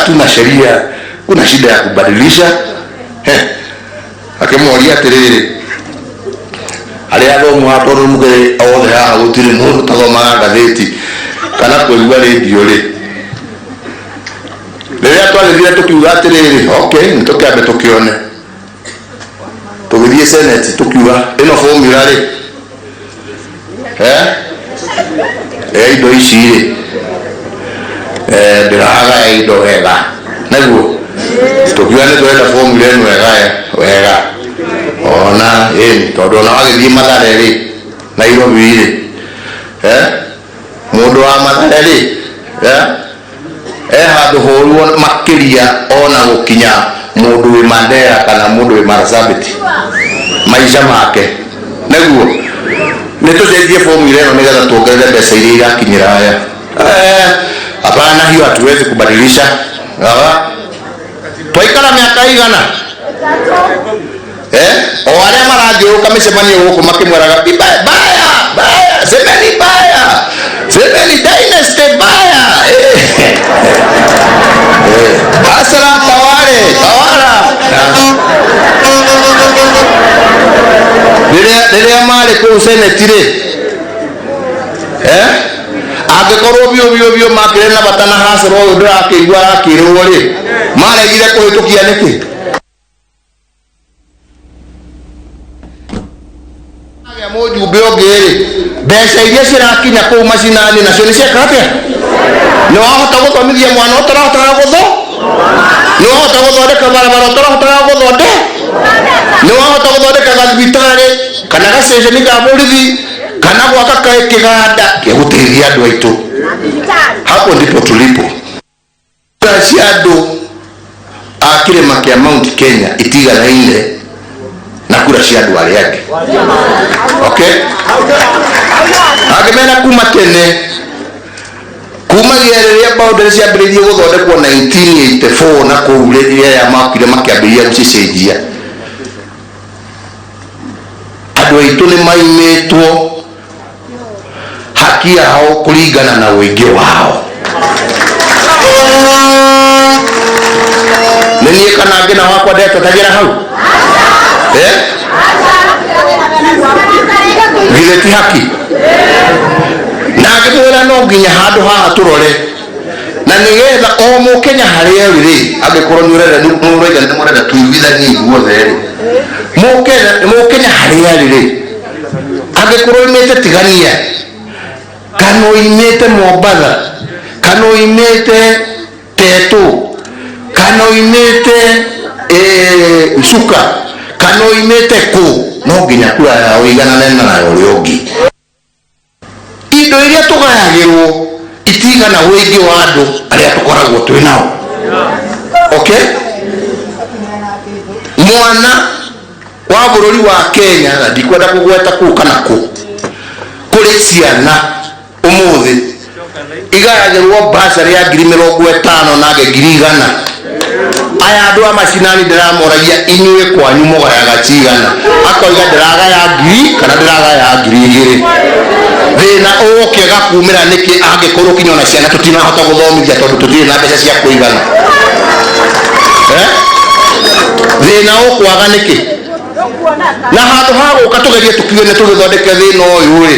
hatuna sheria, kuna shida ya kubadilisha. Akimwambia tiriri alia ndo mwatoro mugere awothe ha gutire mundu tathoma gatheti kana kuigua radio ri riria twalithire tukiuga atiriri okay nitukiambe tukione tugithie senate tukiuga ino formula ri indo ici ri ndiraga indo wega naguo tukiuga ni twenda formula ino wega ona tondu na wagithie Mathare ri Nairobi ri mundu wa Mathare ri handu horuo makiria ona gukinya mundu wi Mandera kana mundu wi Marsabit maisha make naguo nitucenjie formula ino nigetha tuongerere mbeca iria irakinyira aya hapana hiyo hatuwezi kubadilisha twaikara miaka igana o aria marathiuruka micemanio guku makimweraga baya semeni baya semeni dynasty baya asala tawara riria mari kuu senate ri angikorwo bio makire na batana hasro uyu ndirakiigua akirwo ri maregire kuhitukia niki mujumbe ongeri mbeca iria cirakinya kuu macinani nacio ni cieka atia ni wahota guthomithia mwana utarahotaga gutho ni wahota guthondeka barabara utarahotaga guthonde ni wahota guthondeka gathibitari kana gaceceni ga borithi kana gwaka kiganda gia guteithia andu aitu hapo ndipo tulipo cia andu a kirima kia Mount Kenya itiganaine na kura cia andu aria angi okay akimena kuma tene kuma riria boundary ciambiririe guthondekwo 1984 na kuu riria ya makire makiambiriria gucicenjia andu aitu ni maimitwo haki yao kuringana na uingi wao nini kana ngina wakwa ndetatagira hau githeti haki na ngimwira no nginya handu haha turore na nigetha o mukenya haria ri angikorwo ni urenda tuiguithanie guothe ri mukenya haria ri angikorwo imite tigania kana imite Mombatha kana imite Tetu kana imite Chuka kana imite ku no nginya kura ya uiganane na uria ungi indo iria tugayagirwo itigana wingi wa andu aria tukoragwo twinao okay mwana wa bururi wa Kenya ndikwenda kugweta ku kana ku kuri ciana umuthi igayagirwo basari ya 50,000 na 100,000 aya andu a macinani ndiramoragia inyuĩ kwanyu mũgayaga cigana akoiga ndĩragaya 1,000 kana ndĩragaya 2,000 thĩna ũgũkĩaga kumĩra nĩkĩ angĩkorwo kinya ona ciana tũtinahota gũthomithia tondũ tũtirĩ na mbeca cia kũigana thĩna ũkwaga nĩkĩ na handũ ha gũka tũgerie tũkiuge nĩ tũgĩthondeke thĩna ũyũ rĩ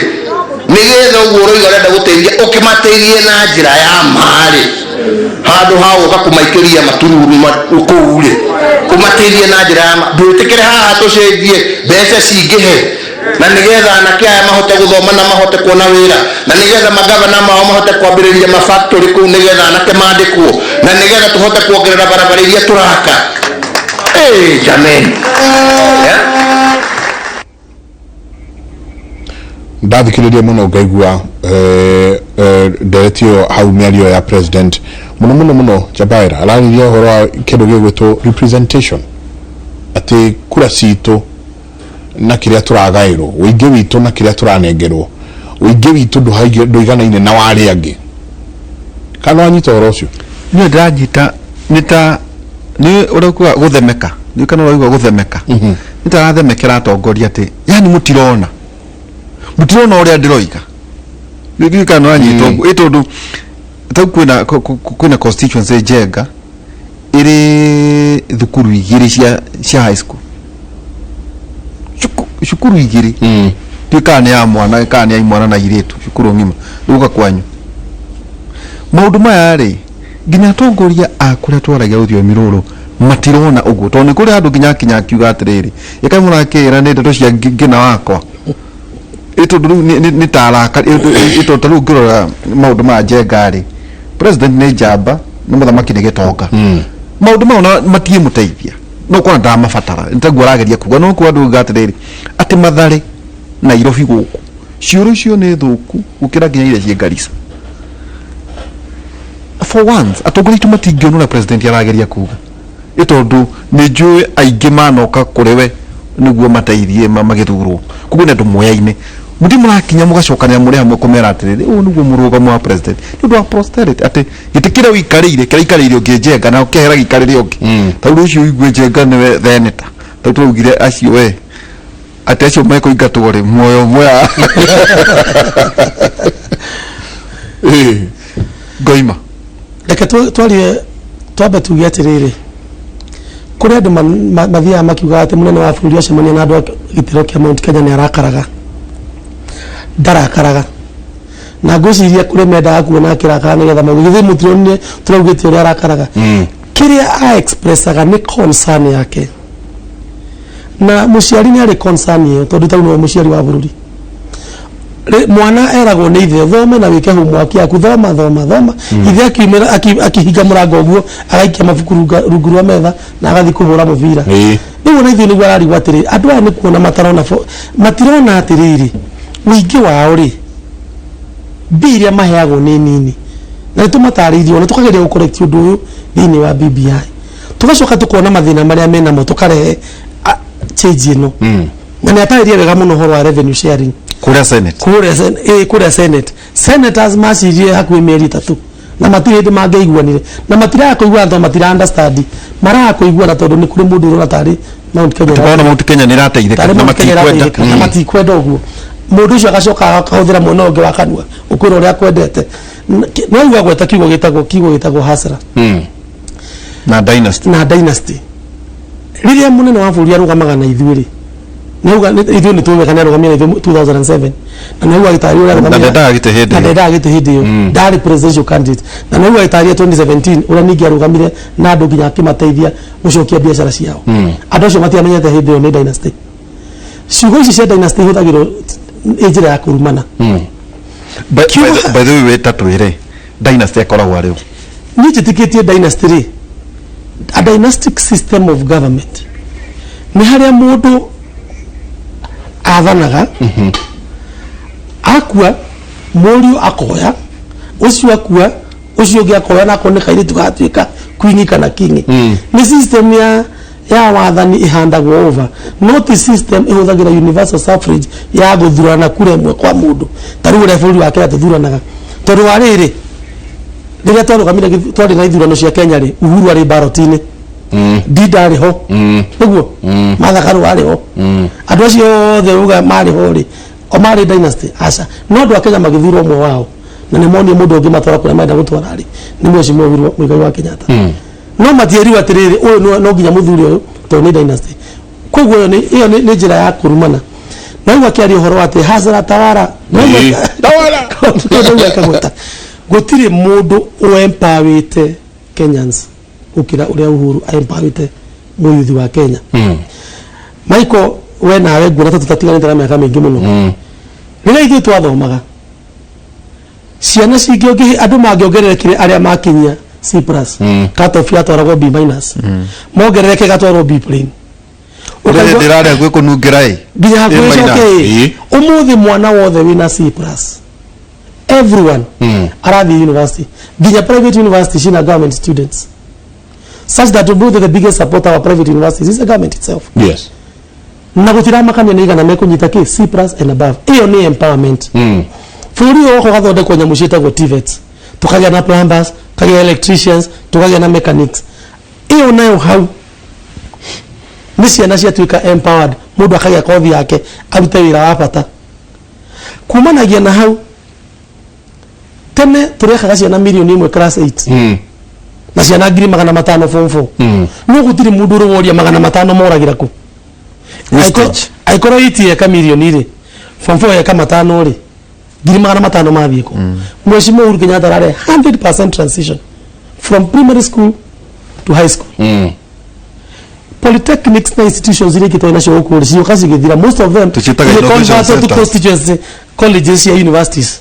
nigetha ũguo ũroiga ũrenda gũteithia ũkĩmateithie na njĩra ya marĩ handu ha gũka kũmaikiria matururu kũu rĩ kũmateithie na njĩra ya ndwĩtĩkĩre haha tũcenjie mbeca cingĩhe na nigetha anake aya mahote gũthoma na mahote kuona wĩra na nigetha magavana mao mahote kwambĩrĩria mafactory kũu nigetha anake mandĩkwo na nigetha tũhote kuongerera barabara iria tũraka jameni ndathikiriria muno ngaigua nderetio hau miario ya president muno Jabaira arariria horo wa kindu gigwitwo representation ati kura citũ na kiria turagairwo uingi witu na kiria turanengerwo uingi witu nduiganaine na wari angi kana wanyita horo ucio ni ndanyita nita ni urauga guthemeka ni kana urauga guthemeka nitarathemekera atongoria ati yani mutirona uria ndiroiga nigi kana wanyitwo itondu tau kwina constituency Jenga iri thukuru igiri cia high school cukuru igiri tikane ya mwana kane ya mwana na iretu cukuru ngima ruka kwanyu maundu maya ri nginya tongoria akuria twaragia uthio miruru matirona uguo to ni kuri andu nginya kinya kiuga atiriri ikai murakira ni ndeto cia ngina wakwa ito ni taraka ito taru ngirora maundu ma jengari president ni jamba ni muthamaki ni gitonga maundu mauna matie muteithia no kwa ndamabatara ntaguarageria kuga no kwa andu gatiriri ati Mathare Nairobi guku ciuru cio ni thuku gukira nginya ile cie Garissa for once atongori tu matingionora president arageria kuga itondu ni njui aingi manoka kuriwe niguo mateithie magithurwo kugu ne ndumuyaine mundi murakinya mugacokania muri hamwe kumera atiriri u niguo murugamo wa president ndu wa posterity ati gitikira wikarire kiraikaririo ngijenga na ukehera gikarire ungi tauru ucio igwe jenga niwe theneta tau turugire acio we ati acio meko igatwore moyo moya goima reke twarie twambe tuge atiriri kuri andu mathia makiuga ati munene wa bũrũri acemania na andu gitiro kia Mount Kenya ni arakaraga ndarakaraga na ngũciria kuri mendaga kuona akirakaga nigetha maugithi mutirone turaugite uria arakaraga kiria a expressaga ni concern yake na muciari ni ari concern ye tondu tau no muciari wa bũrũri mwana eragwo ni ithe thome na wike homework yaku thoma ithe akimera akihinga murango guo agaikia mabuku rungu rwa metha na agathi kuhura mubira niwe na ithe niguo arari gwatiri andu aya ni kuona matirona atiriri wingi wao ri biria maheagwo ni nini na tumatariithio na tukageria gucorrect undu uyu thini wa BBI tugacoka tukona mathina maria mena mo tukarehe change ino na ni ataririe wega muno horo wa revenue sharing kuria Senate senators macirie hakuhi mieri 3 na matire ndi mangeiguanire na matira kuigua ndo matira understand mara kuigua na tondu ni kuri mundu urona tari Mount Kenya tukona Mount Kenya ni rateithika na matikwenda uguo mundu ucio agacoka akahuthira muno ungi wa kanua ukwira uria kwendete no igwa gweta kiugo gitagwo hasra na dynasty riria munene wa bũrũri arugamaga na ithuiri nauga ithuĩ nĩtũmeka nĩarũgamia 2007 na nauga gĩtari ũrĩa arũgamia gĩtĩ hĩndĩ ĩyo ndarĩ presidential candidate na nauga gĩtari 2017 ũrĩa ningĩ arũgamire na andũ nginya akĩmateithia gũcokia biacara ciao andũ acio matiamenyete hĩndĩ ĩyo nĩ dynasty ciugo ici cia dynasty ihũthagĩrwo njĩra ya kũrumana by the way wetatwĩre dynasty akoragwo arĩ niĩ njĩtĩkĩtie dynasty rĩ a dynastic system of government ni haria mundu athanaga akua muriu akoya ucio akua ucio ungi akoya na koneka ile tugatuika queen kana king ni system ya wathani ihandagwo over not system ihuthagira universal suffrage ya guthurana kure mwe kwa mundu tari ure bũrũri wa Kenya tuthuranaga tondu wa riri riria twarugamire twari na ithurano cia Kenya ri Uhuru ari barotini Dida ari ho niguo Mathakaru ari ho andu acio othe uga mari ho ri o mari dynasty aca no andu a Kenya magithurwo umwe wao na ni monie mundu ungi matwara kuria menda gutwara ri ni mweciria Muigai wa Kenyatta no matieri atiriri uyu no nginya muthuri uyu to ni dynasty koguo iyo ni njira ya kurumana na uga kiari horo ati hasara tawara tawara gutiri mundu uempawite Kenyans ukira uria Uhuru aempawite muyuthi wa Kenya Michael we nawe ngura tutatiganite na miaka mingi muno rira ithu twathomaga ciana cingĩ andu mangĩongererekire aria makinyia C+ cut-off yatwaragwo B-, mongerereke gatwarwo B+. Uria ndiraria gwe kunungira nginya gwicoke umuthi mwana wothe wina C+. Everyone arathi university nginya private university shina government students such that both the biggest supporter of private universities is the government itself. Yes. Na gutira makanya niga na mekunyita ki C+ and above. Iyo ni empowerment. Furi yo gathonde ko nyamu cietagwo TVETs. Tukagĩa na plumbers, tukagĩa electricians, tukagĩa na mechanics. Iyo nayo hau ni ciana ciatuika empowered. Mundu akagĩa kothi yake arute wĩra wa bata. Kumanagia na hau tene turekaga ciana milioni 1 class 8 na ciana 500 form 4 no gutiri mundu ruworia 500 moragira ku aikoro itie ka milioni ri form 4 ya kama 5 ri 500 mathie ku Mheshimiwa Uhuru Kenyatta rare 100% transition from primary school to high school polytechnics na institutions zile kitoa nacio huko sio kazi githira most of them converted to constituency colleges ya universities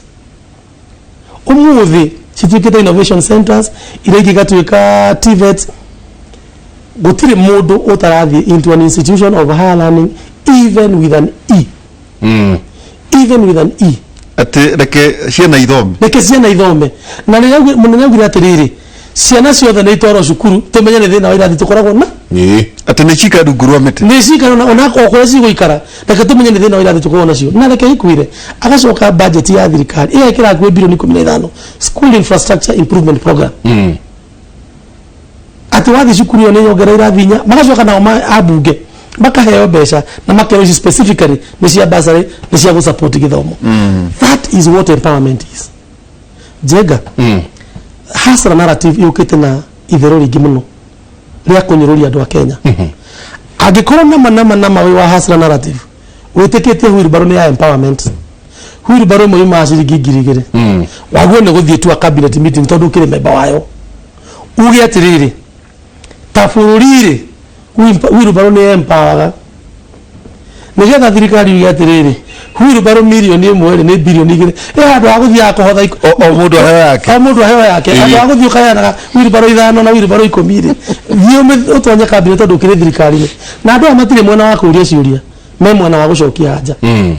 umuthi cituikite innovation centers ile gigatuika TVET gutire mundu utarathi into an institution of higher learning even with an E even with an E ati reke ciana ithome na rĩrĩa mũnene augire atĩrĩrĩ ciana ciothe nĩ itwarwo cukuru tumenye nĩ thĩna wa irathi tũkoragwo na ati nĩ cika rungu rwa mĩtĩ nĩ cika ona kũrĩa cigũikara reke tumenye nĩ thĩna wa irathi tũkoragwo nacio na reke ikuire agacoka budget ya thirikari ĩgekĩra nguo bilioni 15 school infrastructure improvement program ati wathi cukuru nĩ nyongera irathi nya magacoka nao abunge makaheo mbeca na makero specifically nĩ cia basari nĩ cia gusupport githomo that is what empowerment is jega hasra narrative yukite na ithero ringi muno ria kunyiruria andu a Kenya angikorwo nama wa hasra narrative witikitie wheelbarrow ni ya empowerment wheelbarrow mo ima ciringi 2,000 waguo ne guthie tu a cabinet meeting tondu kire member wayo ugi atiriri ta bururi wheelbarrow ni empower nigetha thirikari yuge atiriri wheelbarrow milioni 1 ni bilioni 2 andu aguthia kuhotha o mundu aheo yake andu aguthia kayana wheelbarrow 5 na wheelbarrow 10 thio utonye cabinet tondu kire thirikari na andu amatire mwena wa kuria ciuria me mwena wa gucokia haja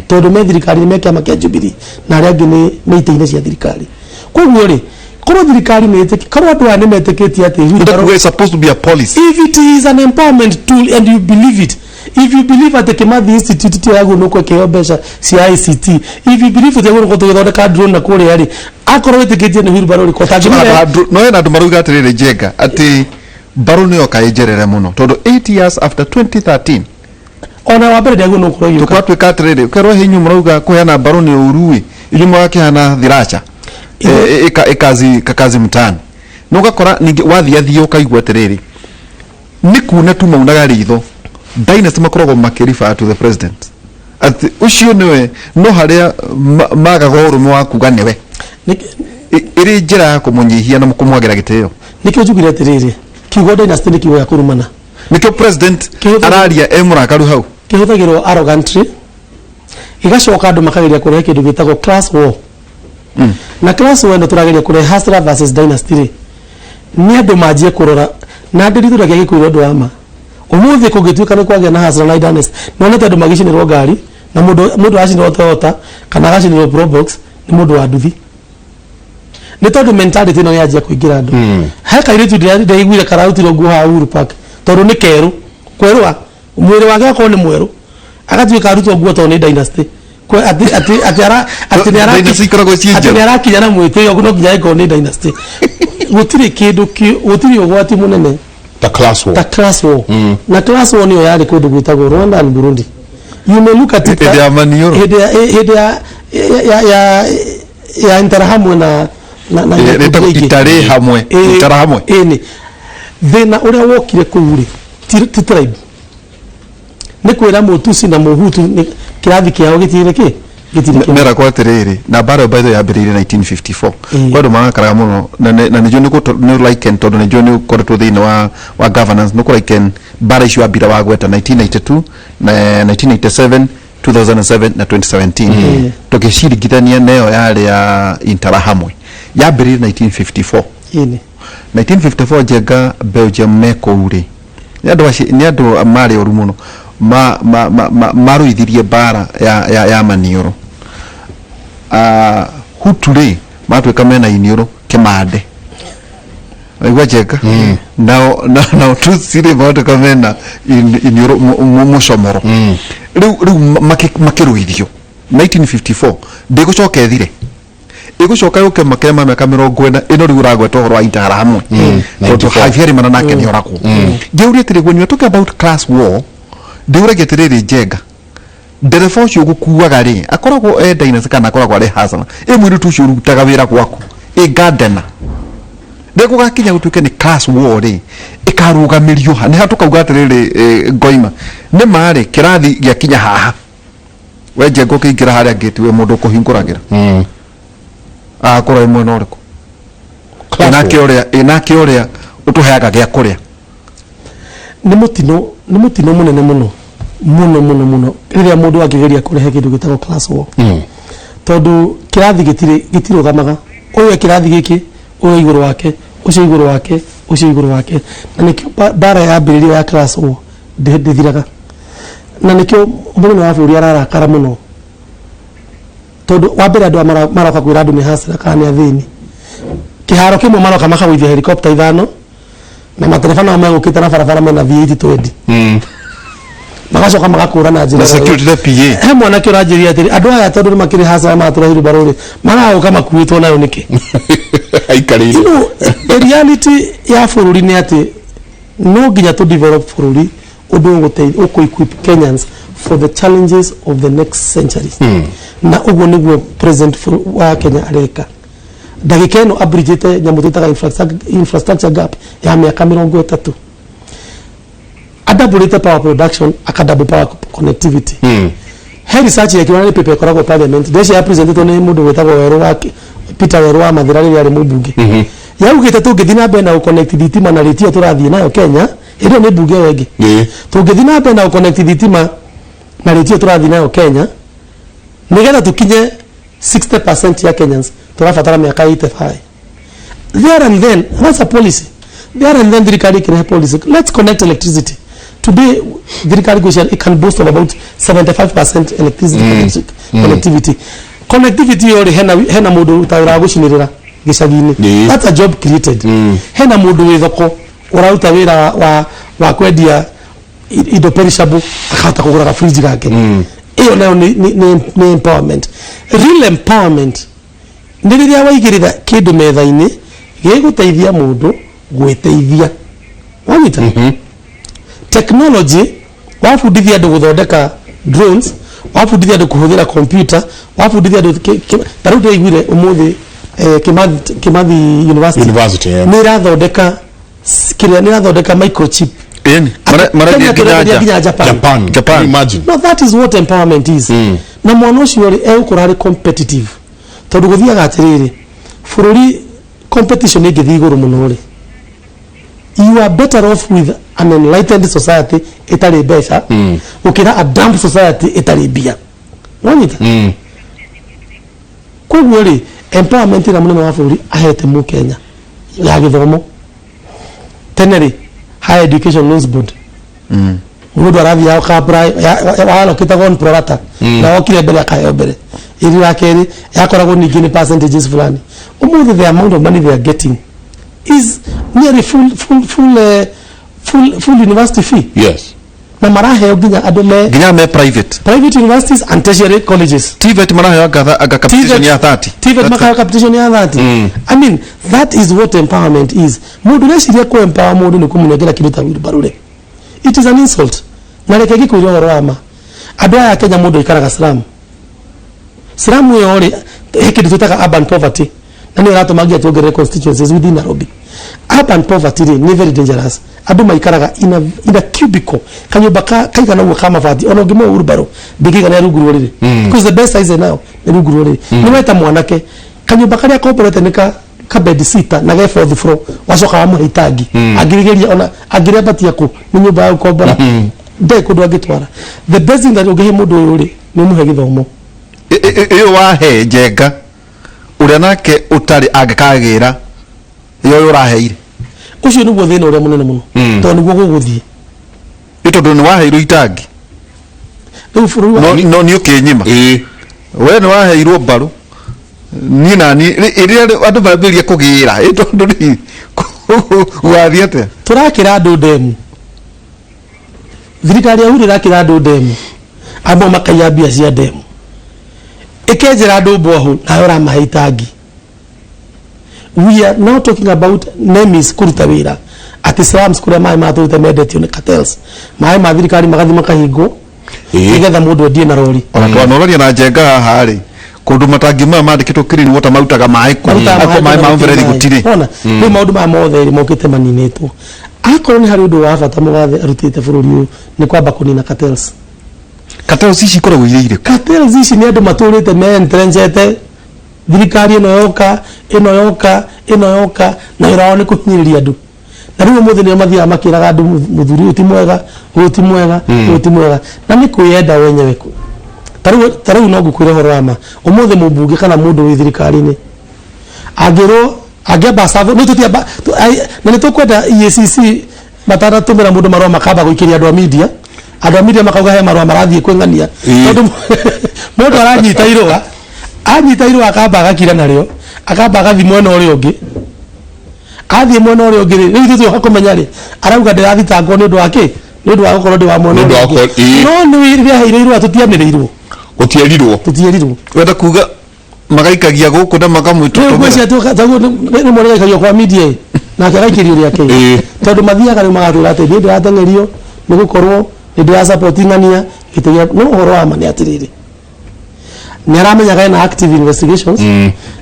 tondu me thirikari me kiama kia Jubilee na aria angi ni ite-ine cia thirikari koguo ri korwo thirikari nĩ ĩtĩkĩtie korwo andũ aya nĩ metĩkĩtie atĩ that is supposed to be a policy if it is an empowerment tool and you believe it if you believe at Kimathi Institute ti yagu no kwekeo mbeca cia ICT if you believe at yagu no gũthondeka drone na kũrĩa rĩ akorwo ĩtĩkĩtie nĩ wheelbarrow rĩ kotangĩmire no ena andũ marauga atĩrĩrĩ Njenga atĩ mbarũ nĩyo kaĩnjerere mũno tondũ 8 years after 2013 ona wa mbere yagu no kũrĩa tukwatuĩka atĩrĩrĩ kerwo hinyu marauga kũheana mbarũ nĩ ũruĩ inyuĩ wakĩhana thiracha kakazi mtaani no gakora ningi wathiathio kaigwa atiriri ni kuna tu maunaga ritho dynasty makoragwo makirifa to the president ati ucio niwe no haria magagoro mu wakuga niwe iri njira ya kumunyihia na kumwagira giteo nikio njugire atiriri kiugo dynasty ni kiugo ya kurumana nikio president araria emurakaru hau kihutagirwo arrogantly igacoka andu makageria kurehe kindu gitagwo class war na class wendo turageria kure Hasra versus Dynasty ni andu majie kurora na ndiri turageria gikuiro andu ama umuthi kugituika ni kwagĩa na Hasra na Dynasty no nete andu magishinirwo ngari na mundu acinirwo Toyota kana acinirwo Probox ni mundu wa nduthi ni tondu mentality no yajia kuingira andu ha kairitu ndaiguire karautiro nguo ha Uhuru Park tondu ni keru kwerwa mwiri wake akoo ni mweru agatuika arutwo nguo tondu ni Dynasty ati arakinya na mwite yo no kinya iko ni Dynasty gutiri kindu gutiri ugwati munene ta class war na class war niyo yari kundu gwitagwo Rwanda and Burundi you may look at it ya interahamwe na itare hamwe ni thina uria wokire kuuri ti tribe ni kwira mutusi na muhutu ni kirathi kiao gitire mera kwa terere na baro by the yabirire 1954 bado makaraga muno na nijo ni like tondu nijo ni koretwo thini wa governance no like bara issue abira wa gweta 1992 na 1987 2007 na 2017 tokishirikithania nayo yale ya interahamwe yabirire 1954 1954 Njenga Belgium mekoure ni andu mari oru muno maruithirie bara ya manioro hutule matweka mena inioro Kimande aigwa Njenga na tu sire matweka mena inioro mucomoro riu makiruithio 1954 ndigucoka ethire igucoka yuke makema meka 40 ino riu ragweta horo wa interahamwe tondu havieri mana nake ni orako ngeuri tiri when you talk about class war ndiura getiriri Njenga ndereba ucio gukuaga ri akoragwo Dynasty kana akoragwo ari Hasra mwiru tu ucio rutaga wira gwaku gardener ndego gakinya gutuike ni class war ri ikarugamiriyo ni hatukauga atiriri ngoima ni mari kirathi giakinya haha weje ngo kiingira haria ngiti we mundu kuhinguragira akora imwe no riku inake uria utuheaga gia kuria ni mutino munene muno riria mundu akigeria kurehe kindu gitagwo class war tondu kirathi gitirugamaga uyu kirathi giki uyu iguru wake ucio iguru wake na nikio bara ya ambiririo ya class war ndithiraga na nikio mundu wa buri ararakara muno tondu wambere andu maroka kwira andu ni hasira kana ni athini kiharo kimwe maroka makagwithia helicopter ithano na materefana magukita na barabara mena V8 20 magacoka magakura na njira security the PA he mwana kio ranjiria atiri andu aya tondu ni makiri hasira matura hiru baruri marauka makuitwo nayo niki aikarire the reality ya bururi ni ati no ginya to develop bururi undu nguteithia equip Kenyans for the challenges of the next centuries na ugo niguo president wa Kenya areka ndagika ino abridgete nyamu twitaga infrastructure gap ya miaka 30 adabulite power production akadabu power connectivity he research ya kiwana pepe koragwo parliament desha ya presented ni mundu wetagwo Weru wake Peter Weru wa Mathirari yari mubunge yaugite tungithina be na connect thitima na ritio turathie nayo Kenya ino ni bunge wenge tungithina be na connect thitima na ritio turathie nayo Kenya nigetha tukinye 60% ya Kenyans turafatara miaka 85 there and then that's a policy there and then thirikari can policy let's connect electricity today thirikari it can boast of about 75% electricity connectivity yori hena mundu utawira gucinirira gicagini that's a job created hena mundu withoko urauta wira wa kwendia indo perishable akata kugura fridge gake iyo nayo ni empowerment real empowerment ndiriria waigirira kindu methaini giguteithia mundu gwiteithia wanyita technology wafundithia andu guthondeka drones wafundithia andu kuhuthira computer wafundithia andu taruti igwire umuthi Kimathi University ni rathondeka microchip Japan imagine no that is what empowerment is na mwana ucio ri ekurari competitive tondu guthiaga atiriri fururi competition igithi iguru muno ri you are better off with an enlightened society itari beca ukira a dumb society itari bia wanyita koguo ri empowerment ira munene wa fururi ahete mu Kenya ya githomo teneri higher education loans board mundu arathi ya kabra wala kitagon prorata na okire mbere akayo mbere iri rakeri yakoragwo ningi ni percentages fulani umuthi the amount of money they are getting is nearly full university fee yes na marahe ginya adome private universities and tertiary colleges TVET marahe aga competition ya 30 TVET marahe competition ya 30 I mean that is what empowerment is mundu reshiria ko empower mundu ni kumunyegera kindu tawiru barure it is an insult na reke gikurio rwama andu aya Kenya mundu ikaraga Slamu yori hiki tutaka urban poverty na ni ratumagia tuongere constituencies within Nairobi. Urban poverty ni very dangerous. Andu maikaraga in a cubicle kanyumba kaika na kama fati ono gimo urubaro bigiga na ruguru riri because the best size now ni ruguru riri ni weta mwanake kanyumba karia corporate nika ka bed sitter na ge for the floor wacoka wa muhitagi agirigeria ona agirabati yako ni nyumba ya kombora ndai kundu agitwara the best thing that ugehe mundu yuri ni muhe githomo iyo wahe njenga uria nake utari agikagira iyo uraheire ucio niguo thina uria munene muno to niguo guguthie ito ndo waheirwo itangi no ni ukinyima we ni waheirwo mbaru ni nani iria andu barambiria kugira ito ndo ni wathiete turakira andu demu thirikari ya uri rakira andu demu abo makayambia cia demu ikenjera andu boho na yora mahaitangi. We are now talking about names kuruta wira ati slums kure mai maturuta medetio ne cartels mai mathirikari magathi makahingo igetha mundu ndie na rori ona twanoraria na njenga haha ri kundu matangi ma mandikitwo clean water mautaga mai ku mai ma mferethi gutire ona ni maundu ma mothe mokite maninetwo akorwo ni hari undu wa bata mugathe arutite bururi uyu ni kwamba kunina cartels ici ikoragwo ireire cartels ici ni andu maturite me entrencete thirikari ino yoka na irao ni kuhinyiriria andu na riu muthe ni mathia makiraga andu muthuri uti mwega na ni kuyenda wenyewe ku taru no gukwira horo ama umuthe mubunge kana mundu wi thirikari ni ageba savo no tutia na ni tukwenda EACC matara tumira mundu marwa makaba guikiria andu a media makauga he marwa marathie kwengania mundu aranyita irwa akamba agakira nario akamba agathi mwena uria ungi athie mwena uria ungi riu tutu hakumenya ri arauga ndirathitangwo ni undu wake ni undu wa gukorwo ndi wa mwena uria ungi no ni iria heireirwo atutianireirwo tutierirwo wenda kuga magaikagia guku na makamwitwa kwesi taguo ni mwana gaikagia kwa media na akagaikirio ria ke tondu mathiaga riu magathura ati ni ndiratengerio ni gukorwo ni ndira support ngania gitegia no horo wa mani atiriri ni aramenyaga na active investigations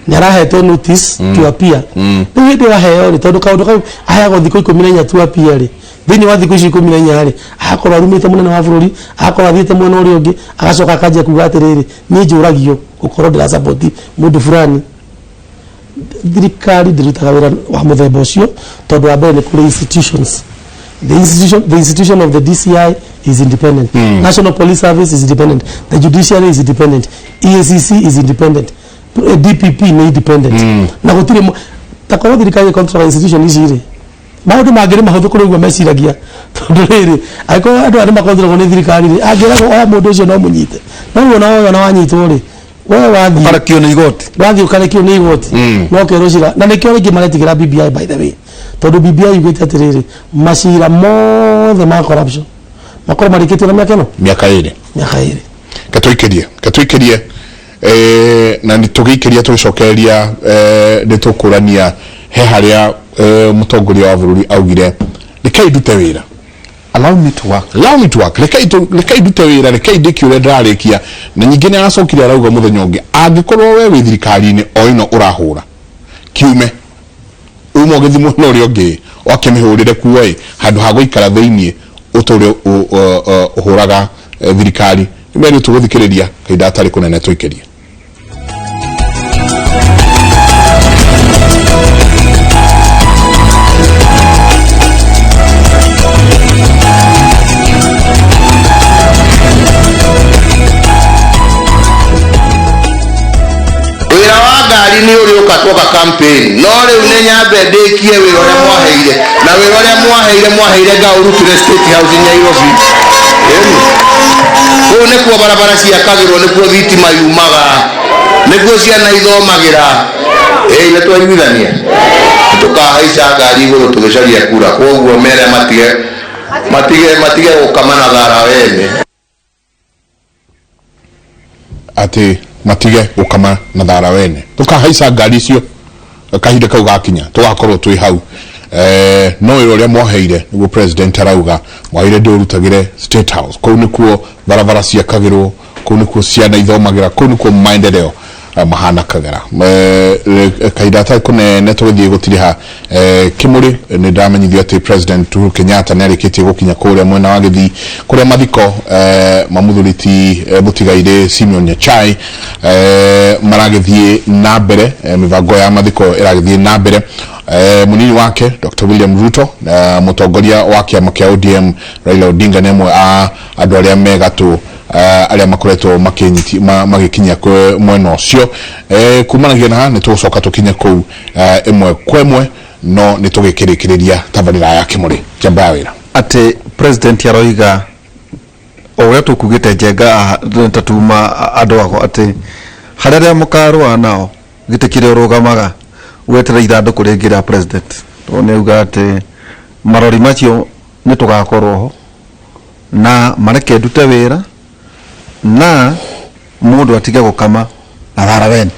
ni arahetwo notice to appear ni hindi waheo ni tondu kaundu kau aheagwo thikũ 14 tu appear ri thini wa thikũ 14 ri akorwo arumite munene wa bururi akorwo athiite mwena uria ungi agacoka akajia kuga atiriri ni njuragio gukorwo ndira support mundu fulani thirikari ndirutaga wira wa muthemba ucio tondu wa mbere ni kuri institutions the institution of the DCI is independent. National Police Service is independent. The judiciary is independent. EACC is independent. DPP is independent. Na gutire takorwo thirikari control institution ici ri maundu mangire mahuthu kurigwa meciragia tondu riri aiko andu ari makontrol ni thirikari ri angira oya mundu ucio no munyite no wona wanyitwo ri wewe wathi parakio ni igoti wathi ukarekio ni igoti no kero cira na nikio ringi maretigira BBI by the way tondu BBI yugite atiriri macira mothe ma corruption makoro marikitio na miaka iri katuikerie na nitugiikeria tugicokeria nitukurania he haria mutongoria wa bururi augire rekei ndute wira allow me to work rekei ndute wira rekei ndiki ure ndarikia na nyingi ni aracokire arauga muthenya ungi angikorwo we wi thirikari-ini o ino urahura kiume umo githimo no ri ungi wakimihurire kuoi handu ha guikara thiini utore uhuraga thirikari imeri tuguthikiriria kaida atari kunene tuikerie ni uri ukatoka campaign no riu ni nyambe ndikie wira uria mwaheire na wira uria mwaheire ngaurutire State House Nairobi kuu nikuo barabara ciakagirwo nikuo thitima yumaga nikuo ciana ithomagira ni twaiguithania tukahaica ngari iguru tugicaria kura koguo mere matige gukama na thara wene ati matige ukama na thara wene tukahaica ngari icio kahinda kau gakinya tugakorwo twi hau no wira uria mwaheire niguo president arauga mwaire ndurutagire State House kuu nikuo barabara ciakagirwo kuu nikuo ciana ithomagira kuu nikuo maendeleo mahana kagera kahinda atari kunene tugithie gutiriha kimuri ni ndamenyithio ati president Uhuru Kenyatta ni arikitie gukinya kuria mwena wa Githii kuria mathiko mamuthuriti Butigaire Simeon Nyachai maragithie na mbere mivango ya mathiko iragithie na mbere munini wake Dr. William Ruto mutongoria wa kiama kia ODM Raila Odinga nemwe a andu aria megatu aria makoretwo magikinya kwe mwena ucio kumanagia na ni tucoka tukinya ku imwe kwemwe no ni tugikirikiriria tabarira ya kimuri jamba wira ati president yaroiga oya tukugite jenga tatuma andu ako ati harare mukarwa nao gitikire urugamaga wetera ithandu kuringira president one uga ati marori macio ni tugakorwo ho na mareke ndute wira na mundu atige gukama athara wene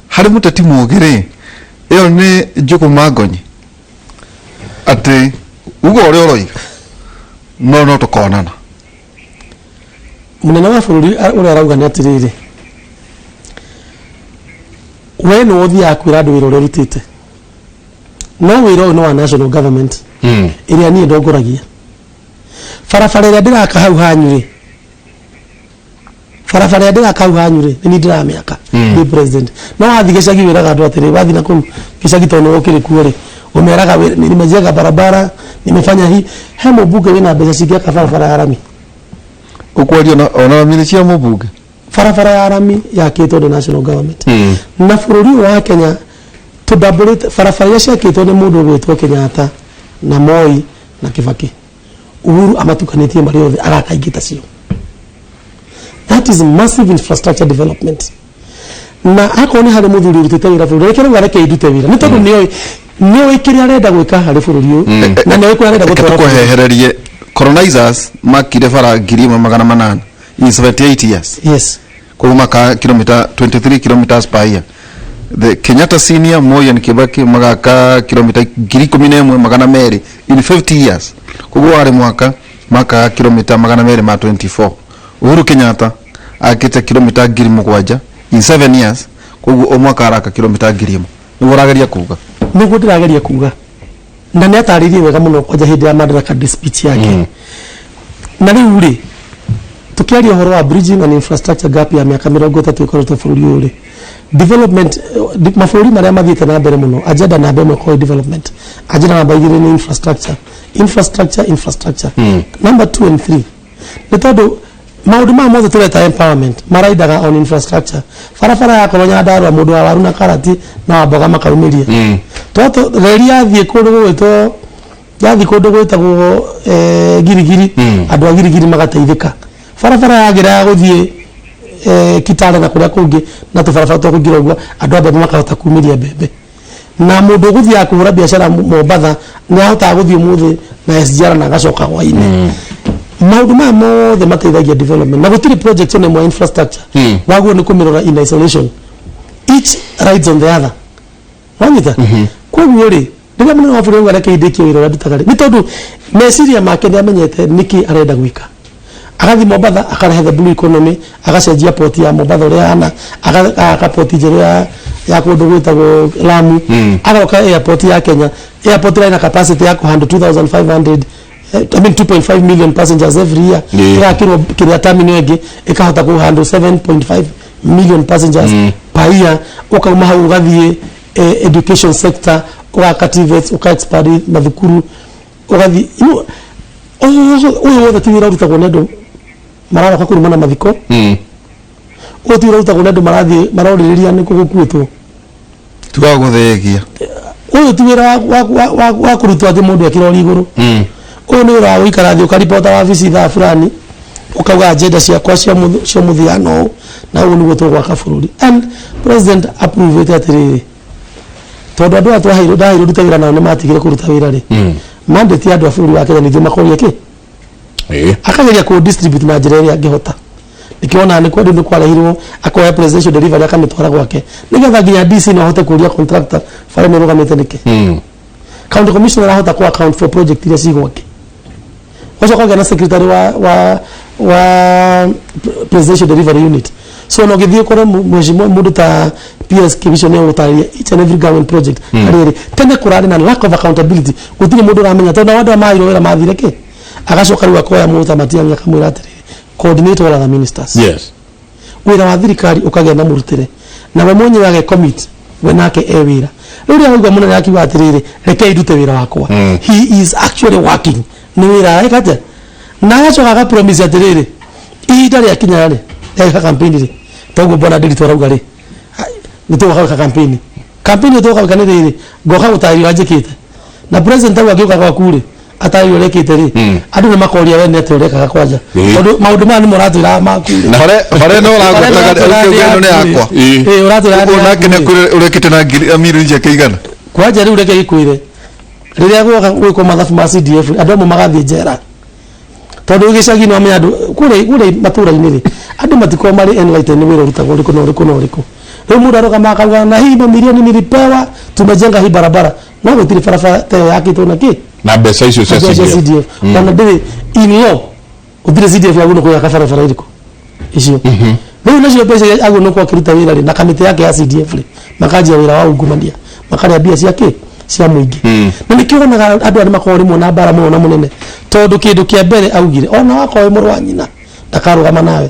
hari muteti mugire iyo ni Njugu Magonyi ati ugo uri uroiga no tukonana munene wa bururi uri arauga ni atiriri we no othi akwira andu wira uri rutite no wira no wa national government iria ni ndongoragia farafara ria ndiraka hau hanyuri farafara ria ndiraka hau hanyuri ni ndiramiaka ni president no athigicagi wiraga andu atiri wathi na kum gicagi tono ukiri kuore umeraga nimejenga barabara nimefanya hii he mbunge wina mbeca cikia farafara ya Arami ukwaria ona militia mbunge farafara ya Arami ya kito the national government na bururi wa Kenya to double it farafara ya kito ni mundu gwitwo Kenyatta na Moi na Kibaki Uhuru amatukanĩtie marĩ othe agakaingĩta cio. That is massive infrastructure development. Na akoni harĩ mũthuri rutĩte wĩra bũrũri rekere ngareke idute wĩra nĩ tondũ nĩoĩ kĩrĩa arenda gwĩka harĩ bũrũri ũyũ na nĩoĩ kũrĩa arenda gũtwara kũhehererie colonizers makire bara 800 in 78 years. Yes. Kwa maka kilomita 23 kilometers per year. The Kenyatta senior Moi and Kibaki magaka kilomita 11,200 in 50 years. Kwa wale maka kilomita 224. Uhuru Kenyatta akite kilomita 7,000 in 7 years. Kwa omwaka araka kilomita 1,000. Nigurageria kuga. Nigurageria kuga. Na nĩ atarĩirie wega mũno kwa hĩndĩ ya Madaraka Day speech yake. Na rĩu rĩ tukiaria uhoro wa bridging and infrastructure gap ya miaka 30 ikoretwo bũrũri ũyũ rĩ development mabũrũri marĩa mathiĩte na mbere mũno agenda namba 1 kwa development agenda namba 2 ni infrastructure number 2 and 3 nĩ tondũ maũndũ ma mothe tũreta empowerment maraidaga on infrastructure barabara ya koronya ndarwa mũndũ wa waru na karati na mboga makaumiria toto reri yathie kũndũ gwĩtagwo girigiri andũ a girigiri magateithĩka barabara yagira ya guthie Kitale na kuria kungi na tubarabara twa kugira uguo andu a mbembe makahota kumiria mbembe na mundu guthia kuhura biashara Mombatha ni ahota guthie muthi na SGR na gacoka hwaini maundu ma mothe mateithagia development na gutiri project one mwa infrastructure waguo ni kumirora in isolation each rides on the other wanyita koguo ri ndiga munene wa bũrũri areke indikio wĩra ũrĩa ndutaga rĩ nĩ tondũ meciria make nĩ amenyete niki arenda gwika agathi Mombatha akarehe the blue economy agacenjia port ya Mombatha ũrĩa ana agaport njerũ ya kũndũ gwĩtagwo Lamu agoka airport ya Kenya airport ina capacity ya handle 2,500 2.5 million passengers every year ya kĩrĩa terminal ĩngĩ ikahota ku handle 7.5 million passengers per year ukauma hau ugathie education sector ugacativate ukaexpand mathukuru ugathi uyu wothe ti wĩra ũrutagwo nĩ andũ mararoka kũruma na mathiko uyu ti wĩra ũrutagwo nĩ andũ marathie marorĩrĩria nĩ gũkuĩtwo tugaguthegia uyu ti wĩra wa kũrutwo atĩ mũndũ akĩrori igũrũ uyu nĩ wĩra wa gũikara thĩ ũkaripota wabici thaa fulani ukauga agenda ciakwa cia mũthiano na ũguo nĩguo tũgwaka bũrũri and president approved atĩrĩrĩ tondũ andũ aya ndaheirwo ndute wĩra nao nĩ matigire kũruta wĩra rĩ mandate ya andũ a bũrũri wa Kenya nĩthiĩ makorie kĩ akageria kũ distribute na njĩra ĩrĩa angĩhota nikiona nĩ kwendwo nĩ kwarehirwo akoya presidential delivery akamitwara gwake nigetha nginya DC no ahote kũria contractor fare nĩ rũgamĩte nĩkĩ county commissioner ahota ku account for project iria cigwake wacha kwa na secretary wa presidential delivery unit so no githie kwa mheshimiwa mundu ta PS commission ya utaria each and every government project arere tena kurari na lack of accountability gutire mundu ramenya tona wandu amairo wera mathire ki agacoka riwa kwa muta matia miaka mwira atiri coordinator all other ministers yes wira wa thirikari ukagea na murutire na we mwenye wage commit we nake wira rĩu auga munene akiuga atiriri reke idute wira wakwa he is actually working ni wira ekate na agacoka aga promise atiriri ihinda rĩa kinya rĩ eka campaign rĩ toguo bona ndiri twarauga rĩ nitũgaka campaign tũgaka nĩ rĩrĩ ngoka gũtarĩria wanjĩkĩte na president au agĩũka gwaku rĩ atarĩrio rekĩte rĩ andũ nĩ makoria we nĩ atũrekaga kwanja tondũ maũndũ maya nĩ mũratwĩra maku na hore no ũragũtaga ũkĩũgano nĩ yakwa ũratwĩra nake nĩ ũrekĩte na amiri nje kĩigana kwanja rĩu reke gĩkwĩre rĩrĩa gwĩkwo mathabu ma CDF andũ amwe magathiĩ njera tondũ gĩcagi no amenya andũ kũrĩ matũra-inĩ rĩ andũ matiko marĩ enlightened wĩra ũrutagwo ũrĩkũ na ũrĩkũ rĩu mũndũ aroka makauga na hii mamilioni nilipewa tumejenga hii barabara no gũtirĩ barabara ta yakĩtwo na kĩ na mbeca icio cia CDF ona ndĩrĩ in law gũtirĩ CDF yaguo kũya barabara irĩkũ icio rĩu nacio mbeca agu no kwa kiruta wĩra rĩ na kamĩtĩ yake ya CDF rĩ makanjia wĩra wa ungumania makarĩa mbia ciake cia mũingĩ na nĩkĩonaga andũ arĩa makorwo rĩmwe na mbara mũno na mũnene tondũ kĩndũ kĩa mbere augire ona wakorwo mũrũ wa nyina ndakarũgama nawe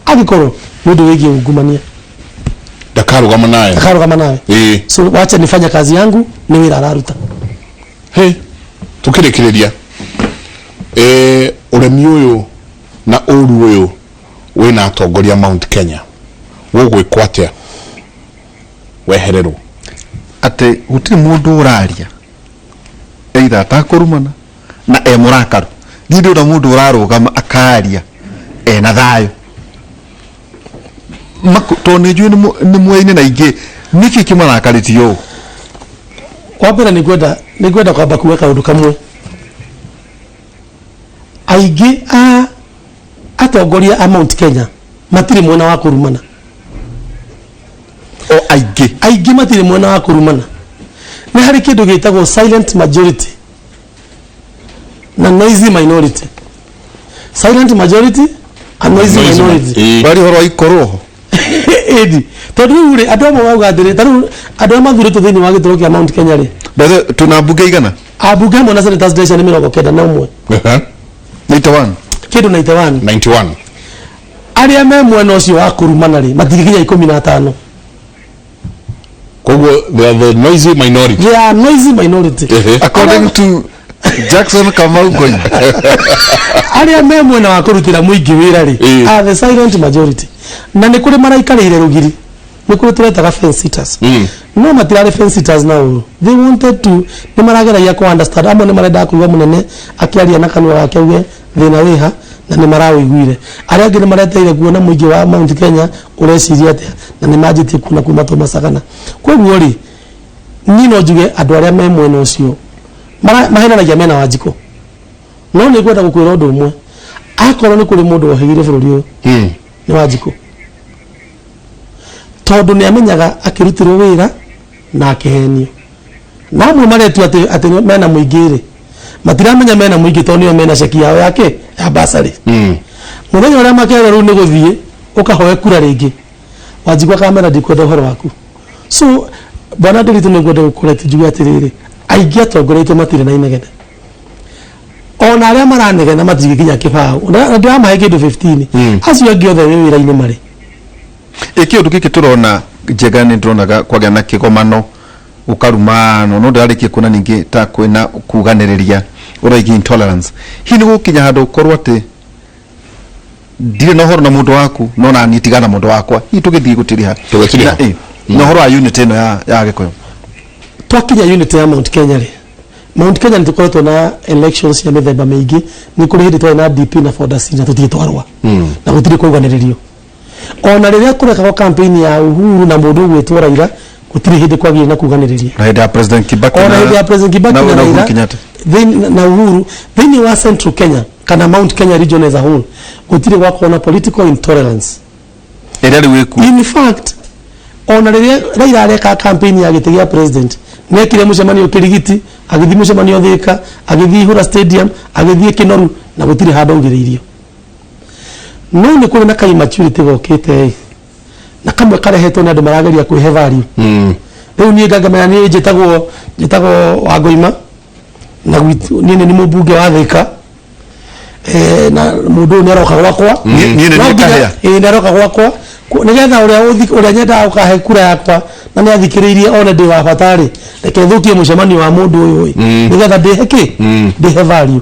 agĩkorwo nĩ ũndũ wĩgiĩ ungumania ndakarũgama nawe so wacha nifanya kazi yangu ni wĩra araruta tukĩrĩkĩrĩria ũremi ũyũ na ũru ũyũ wĩna atongoria Mount Kenya gũgwĩkwo atĩa wehererwo atĩ gũtirĩ mũndũ ũraria either atakũrumana na mũrakaru nĩndĩ ũrĩa mũndũ ũrarũgama akaria na thayũ tondũ nĩnjũĩ nĩ mwaine na ingĩ nĩkĩ kĩmarakarĩtio ũũ wa mbere nĩngwenda kwamba kuga kaũndũ kamwe aingĩ atongoria a Mount Kenya matirĩ mwena wa kũrumana aingĩ matirĩ mwena wa kũrumana nĩ harĩ kĩndũ gĩtagwo silent majority na noisy minority silent majority and noisy minority bari horo ikorwo edi tondũ rĩu andũ amwe wauga atĩrĩ tarĩu andũ arĩa mathurĩtwo thĩinĩ wa gĩtũũro kĩa Mount Kenya rĩ tuna mbunge igana abunge amwe na senators ndecia nĩ 91 91 kĩndũ 91 arĩa me mwena ũcio wa kũrumana rĩ matirĩkinya 15 koguo the noisy minority they are noisy minority according to Jackson Kamau Ngoyi arĩa me mwena wa kũrutĩra mũingĩ wĩra rĩ are the silent majority na nĩ kũrĩ maraikarĩire rũgiri nĩ kũrĩ tũretaga fence sitters no matirarĩ fence sitters now they wanted to nĩ marageragia ku understand amwe nĩ marenda kũigua mũnene akĩaria na kanua gake uge thĩna wĩha na nĩ marawĩiguire arĩa angĩ nĩ mareteire kuona mũingĩ wa Mount Kenya ũreciria atĩa na nĩ manjĩtie kuona kuma Thomas Sagana koguo rĩ niĩ no njuge andũ arĩa me mwena ũcio mahenanagia mena Wanjikũ no nĩ ngwenda gũkwĩra ũndũ ũmwe akorwo nĩ kũrĩ mũndũ wohĩgire bũrũri ũyũ nĩ Wanjikũ tondũ nĩ amenyaga akĩrutirwo wĩra na akĩhenio na amwe maretua atĩ mena mũingĩ rĩ matiramenya mena mũingĩ tondũ nĩo mena ceki yao yake ya basarĩ mũthenya ũrĩa makerwo rĩu nĩ gũthiĩ ũkahoe kura rĩngĩ Wanjikũ akamera ndikwenda ũhoro waku so bwana Nderitu nĩ ngwenda gũkũreta njuge atĩrĩrĩ aingĩ atongoretio matirĩ na inegene ona arĩa maranegena matigĩkinya kĩbaũ na ndĩramahe kĩndũ 15 acio angĩ othe wĩra-inĩ marĩ kĩũndũ gĩkĩ tũrona njega nĩ ndĩronaga kwagĩa na kĩgomano ũkarumano no ndĩrarĩkia kuona ningĩ ta kwĩna kuganĩrĩria ũraigi intolerance hihi nĩ gũkinya handũ ũkorwo atĩ ndirĩ na ũhoro na mũndũ waku no na niĩ tigana mũndũ wakwa hihi tũgĩthiĩ gũtiriha na ũhoro wa unit ĩno ya Gĩkũyũ twakinya unit ya Mount Kenya rĩ Mount Kenya nĩ tũkoretwo na elections ya mĩthemba mĩingĩ nĩ kũrĩ hĩndĩ twarĩ na DP na Fordasi na tũtirĩ twarũa na gũtirĩ kũganĩrĩrio ona rĩrĩa kũrekagwo campaign ya Uhuru na mũndũ ũgwĩtwo Raila gũtirĩ hĩndĩ kwagĩrĩire na kuganĩrĩria na hĩndĩ ya President Kibaki ona hĩndĩ ya President Kibaki na Raila na Uhuru thĩinĩ wa Central Kenya kana Mount Kenya region as a whole gũtirĩ gwakorwo na political intolerance ĩrĩa rĩu ĩkuo in fact ona rĩrĩa Raila areka campaign ya gĩtĩ gĩa president nekire mũcemanio Kĩrigiti agĩthiĩ mũcemanio Thĩka agĩthiĩ Ihura Stadium agĩthiĩ Kĩnoru na gũtirĩ handũ augĩrĩirio no nĩ kũrĩ na kai maturity gokĩte na kamwe karehetwo nĩ andũ marageria kwĩhe value rĩu niĩ ngangamenya niĩ njĩtagwo Wangũima na niĩ nĩ mũmbunge wa Thĩka na mũndũ ũyũ nĩ aroka gwakwa nĩ aroka gwakwa nĩgetha ũrĩa nyendaga ũkahe kura yakwa na nĩ athikĩrĩirie one ndĩ wa batarĩ reke thũkie mũcemanio wa mũndũ ũyũ nĩgetha ndĩhe value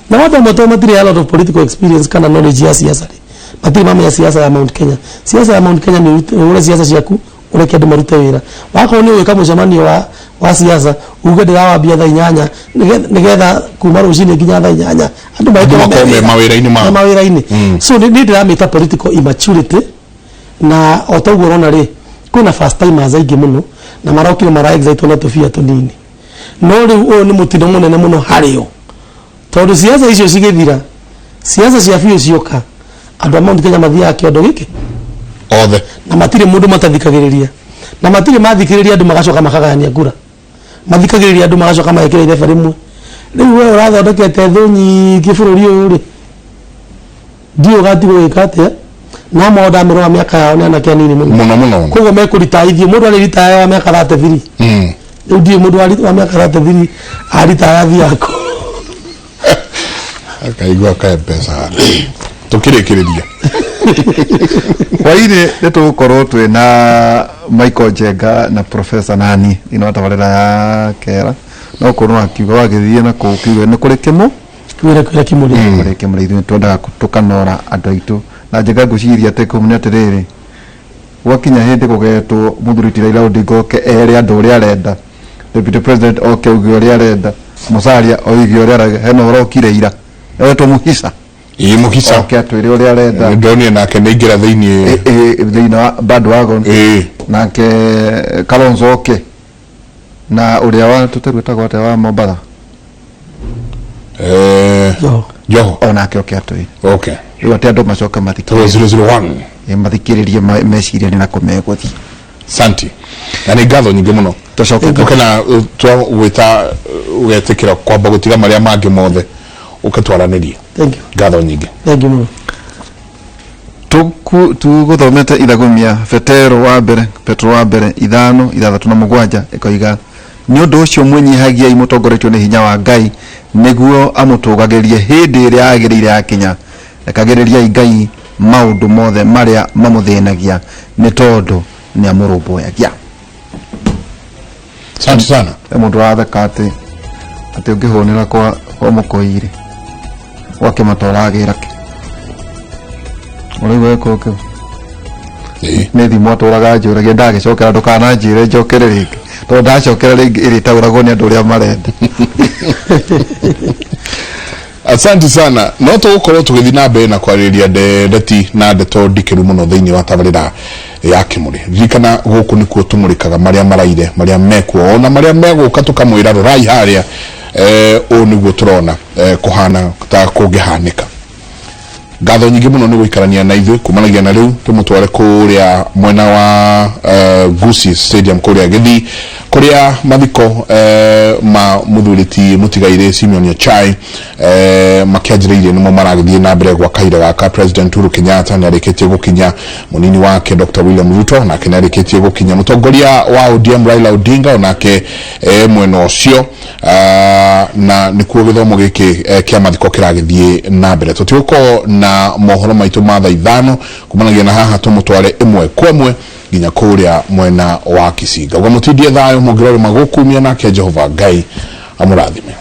na watu amwe tondũ matirĩ a lot of political experience kana knowledge ya siasa matirĩ mamenya siasa ya Mount Kenya siasa ya Mount Kenya nĩ ũrĩa siasa ciaku ũreke andũ marute wĩra wakorwo nĩ ũgwĩka mũcemanio wa siasa uge ndĩrawambia thaa 8 nĩgetha kuma rũcinĩ nginya thaa 8 andũ makorwo mawĩra-inĩ so nĩ ndĩramĩta political immaturity na otoguo ũrona rĩ kwĩna first timers aingĩ mũno na marokire mara-excite na tũbia tũnini no rĩu ũyũ nĩ mũtino mũnene mũno harĩo tondũ siasa icio cigĩthira siasa cia biũ cioka andũ a Mount Kenya mathiaga kĩondo gĩkĩ othe na matirĩ mũndũ matathikagĩrĩria na matirĩ mathikĩrĩria andũ magacoka makagania kura mathikagĩrĩria andũ magacoka magekĩra ireba rĩmwe rĩu we ũrathondekete thũ nyingĩ bũrũri ũyũ rĩ ndiũ ũgatigwo gwĩka atĩa na maoda mero miaka yao na kia nini muno kogo mekurita ithio mundu ali ritaya wa miaka 33 ndio mundu ali wa miaka 33 aritaya thiako akaigwa kae pesa tukirekereria waire netugukorwo twi na Michael Njenga na Professor Nani ino tabarira ya kera no korwo akiuga wagithie na kukiuga ni kuri kimu kwira kimuri kuri kimuri ithu twendaga tukanora andu aitu na Njenga nguciria ate kumune atiriri wakinya hindi kugetwo muthuriti Raila Odinga oke ere andu uria arenda Deputy President oke uge uria arenda Musalia oige uria arenda heno urokire ira eto muhisa mukisa oke atwire uria arenda ndoni nake neingira thiini wa bandwagon nake Kalonzo oke na uria wa tutegwetagwo ate wa Mombasa Joho onake oke atwi okay riu ate andu macoka mathikiririe 001 mathikiririe meciria ni na kumeguthi santi na ni ngatho nyingi muno tucoke kana twagwita ugetikira kwamba gutiga maria mangi mothe ukatwaraniria thank you ngatho nyingi thank you muno tuguthomete ithagumia Petero wa mbere 5:67 ikoiga ni undu ucio mwenyihagia imutongoretio ni hinya wa Ngai niguo amutugagirie hindi iria agirire akinya akagereria Ngai maundu mothe maria mamuthinagia ni tondu ni amurumbuyagia. Asante sana Mundu watheka ati ungihunira kwa mukoiri wake matoragira ki uri weko ke ni thimo aturaga njuragia ndagicokera ndukana njire njokere ringi to ndacokera ringi iritaguragwo ni andu uria marenda. Asante sana no tugukorwo tugithi na mbere na kwariria ndeti na ndeto ndikiru muno thiini wa tabarira ya kimuri ririkana guku nikuo tumurikaga maria maraire maria mekuo ona maria meguka tukamwira rorai haria o niguo turona kuhana ta kungihanika. Ngatho nyingi muno ni guikarania na ithuĩ kumanagia na riu tumutware kuria mwena wa Gusii Stadium kuria Githii kuria mathiko ma muthuriti mutigaire Simeon Nyachae makianjiriire nimo maragithie na mbere gwa kaira gaka. President Uhuru Kenyatta narikitie gukinya munini wake Dr. William Ruto na kinarikitie gukinya mutongoria wa ODM Raila Odinga onake mwena ucio na nikuo githomo giki kia mathiko kiragithie na mbere tutiguko na mohoro maitu ma thaa 5 kumanagia na haha tumutware imwe kwa imwe nginya kuria mwena wa Kisii. Gwa mutindie thayo mugirore magukumia nake Jehova Ngai amurathime.